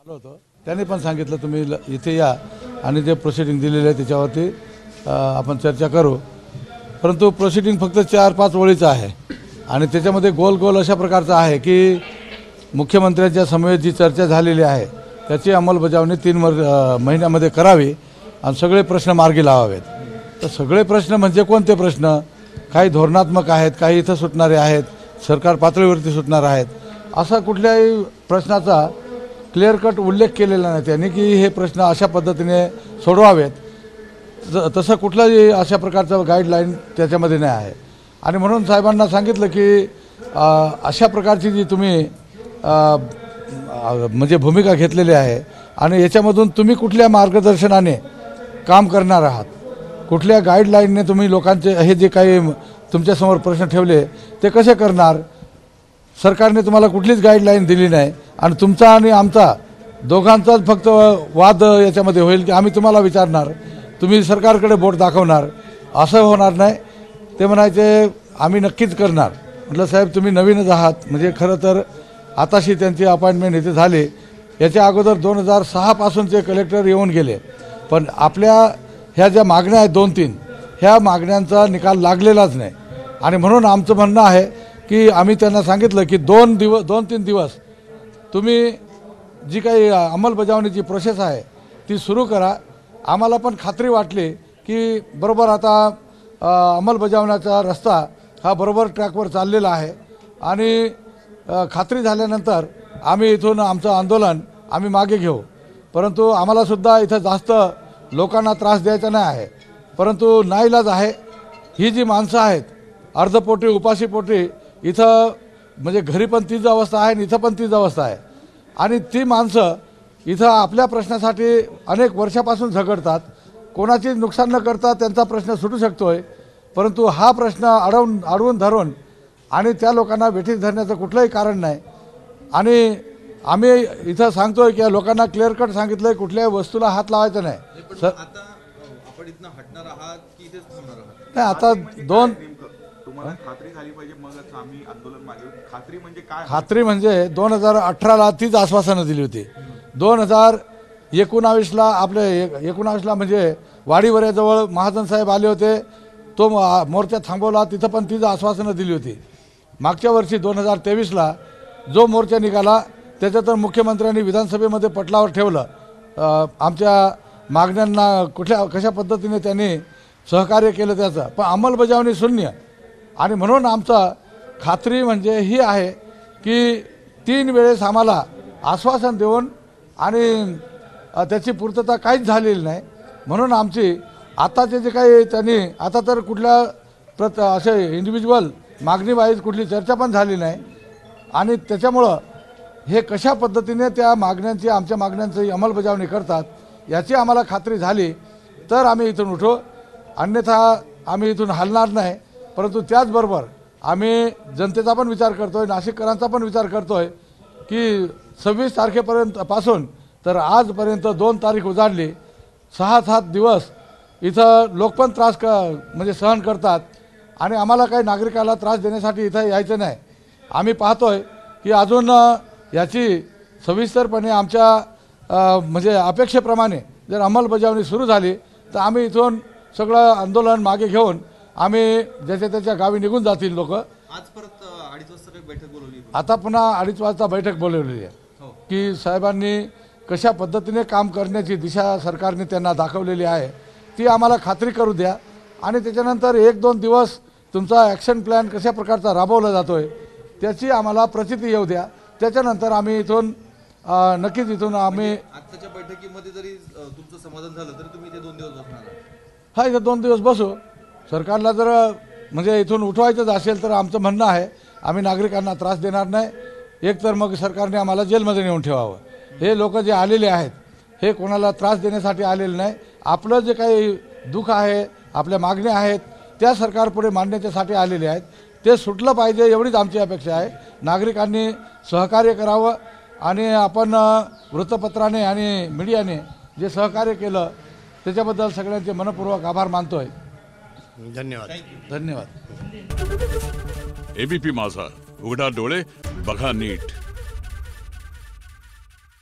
आलो होतो त्यांनी पण सांगितलं तुम्ही इथे या आणि जे प्रोसिडिंग दिलेले आहे त्याच्यावरती आपण चर्चा करू। परंतु प्रोसिडिंग फक्त 4-5 ओळीचं आहे आणि त्याच्यामध्ये गोल गोल अशा प्रकारचं आहे की मुख्यमंत्र्यांच्या समवेत जी चर्चा झालेली आहे त्याची अंमलबजावणी 3 महिन्यामध्ये करावी आणि सगळे प्रश्न मार्गी लावावेत। तर सगळे प्रश्न म्हणजे कोणते प्रश्न? काही धोरणात्मक आहेत, काही इथं सुटणारे आहेत, सरकार पातळीवरती सुटणार आहेत। असा कुठल्याही प्रश्नाचा क्लिअर कट उल्लेख केलेला नाही त्यांनी की हे प्रश्न अशा पद्धतीने सोडवावेत। तसं कुठलाही अशा प्रकारचं गाईडलाईन त्याच्यामध्ये नाही आहे आणि म्हणून साहेबांना सांगितलं की अशा प्रकारची जी तुम्ही म्हणजे भूमिका घेतलेली आहे आणि याच्यामधून तुम्ही कुठल्या मार्गदर्शनाने काम करणार आहात, कुठल्या गाईडलाईनने तुम्ही लोकांचे हे जे काही तुमच्यासमोर प्रश्न ठेवले ते कसे करणार? सरकारने तुम्हाला कुठलीच गाईडलाईन दिली नाही आणि तुमचा आणि आमचा दोघांचाच फक्त वाद याच्यामध्ये होईल की आम्ही तुम्हाला विचारणार, तुम्ही सरकारकडे बोट दाखवणार, असं होणार नाही। ते म्हणायचे आम्ही नक्कीच करणार। म्हटलं साहेब तुम्ही नवीनच आहात, म्हणजे खरं तर आताशी त्यांची अपॉइंटमेंट इथे झाली, याच्या अगोदर 2006 पासूनचे कलेक्टर येऊन गेले, पण आपल्या ह्या ज्या मागण्या आहेत 2-3 ह्या मागण्यांचा निकाल लागलेलाच नाही आणि म्हणून आमचं म्हणणं आहे की आम्ही त्यांना सांगितलं की 2-3 दिवस तुम्ही जी काही अंमलबजावणीची प्रोसेस आहे ती सुरू करा। आम्हाला पण खात्री वाटली की बरोबर आता अंमलबजावण्याचा रस्ता हा बरोबर ट्रॅकवर चाललेला आहे आणि खात्री झाल्यानंतर आम्ही इथून आमचं आंदोलन आम्ही मागे घेऊ। परंतु आम्हाला सुद्धा इथं जास्त लोकांना त्रास द्यायचा नाही आहे, परंतु नाईलाज आहे। ही जी माणसं आहेत अर्धपोटी उपाशीपोटी इथं म्हणजे घरी पण तीच अवस्था आहे आणि इथं पण तीच अवस्था आहे आणि ती माणसं इथं आपल्या प्रश्नासाठी अनेक वर्षापासून झगडतात, कोणाची नुकसान न करता त्यांचा प्रश्न सुटू शकतोय, परंतु हा प्रश्न अडवून धरून आणि त्या लोकांना वेठीस धरण्याचं कुठलंही कारण नाही। आणि आम्ही इथं सांगतोय की लोकांना क्लिअर कट सांगितलंय कुठल्याही वस्तूला हात लावायचा नाही। आपण इथनं हटणार आहात की इथेच थांबणार आहात? नाही, आता तुम्हाला खात्री झाली पाहिजे मगच आम्ही आंदोलन मागे। खात्री म्हणजे काय? खात्री म्हणजे 2018ला तीच आश्वासनं दिली होती। 2019ला आपले 19ला म्हणजे वाडीवऱ्याजवळ महाजन साहेब आले होते, तो मोर्चा थांबवला, तिथं पण तीच आश्वासनं दिली होती। मागच्या वर्षी 2023ला जो मोर्चा निघाला त्याचं तर मुख्यमंत्र्यांनी विधानसभेमध्ये पटलावर ठेवलं। आमच्या मागण्यांना कशा पद्धतीने त्यांनी सहकार्य केलं त्याचं, पण अंमलबजावणी शून्य। आणि म्हणून आमचा खात्री म्हणजे ही आहे की 3 वेळेस आम्हाला आश्वासन देऊन आणि त्याची पूर्तता काहीच झालेली नाही। म्हणून आमची आताचे जे काही त्यांनी आता तर कुठल्या असे इंडिव्हिज्युअल मागणी वाईज कुठली चर्चा पण झाली नाही आणि त्याच्यामुळं हे कशा पद्धतीने त्या मागण्यांची आमच्या मागण्यांची अंमलबजावणी करतात याची आम्हाला खात्री झाली तर आम्ही इथून उठू, अन्यथा आम्ही इथून हलणार नाही। परंतु त्याचबरोबर आम्ही जनतेचा पण विचार करतोय, नाशिककरांचा पण विचार करतोय की 26 तारखेपर्यंत पासून तर आजपर्यंत 2 तारीख उजाडली, 6-7 दिवस इथं लोक पण त्रास म्हणजे सहन करतात आणि आम्हाला काही नागरिकाला त्रास देण्यासाठी इथं यायचं नाही। आम्ही पाहतोय की अजून याची सविस्तरपणे आमच्या म्हणजे अपेक्षेप्रमाणे जर अंमलबजावणी सुरू झाली तर आम्ही इथून सगळं आंदोलन मागे घेऊन आम्ही ज्याच्या त्याच्या गावी निघून जातील लोक। आज परत 2:30 वाजता काही बैठक बोलवली, आता पुन्हा 2:30 वाजता बैठक बोलवलेली आहे की साहेबांनी कशा पद्धतीने काम करण्याची दिशा सरकारने त्यांना दाखवलेली आहे ती आम्हाला खात्री करू द्या आणि त्याच्यानंतर 1-2 दिवस तुमचा ॲक्शन प्लॅन कशा प्रकारचा राबवला जातोय त्याची आम्हाला प्रचिती येऊ द्या। त्याच्यानंतर आम्ही इथून नक्कीच इथून आम्ही आजच्या बैठकीमध्ये जरी तुमचं समाधान झालं तर तुम्ही इथे 2 दिवस बसणार आहात? हा, इथं 2 दिवस बसू। सरकारला जर म्हणजे इथून उठवायचंच असेल तर आमचं म्हणणं आहे आम्ही नागरिकांना त्रास देणार नाही। एक तर मग सरकारने आम्हाला जेलमध्ये नेऊन ठेवावं। हे लोक जे आलेले आहेत हे कोणाला त्रास देण्यासाठी आलेले नाही, आपलं जे काही दुःख आहे, आपल्या मागण्या आहेत त्या सरकारपुढे मांडण्यासाठी आलेले आहेत, ते सुटलं पाहिजे एवढीच आमची अपेक्षा आहे। नागरिकांनी सहकार्य करावं आणि आपण वृत्तपत्राने आणि मीडियाने जे सहकार्य केलं त्याच्याबद्दल सगळ्यांचे मनपूर्वक आभार मानतोय। धन्यवाद। धन्यवाद। एबीपी माझा, उघडा डोळे बघा नीट।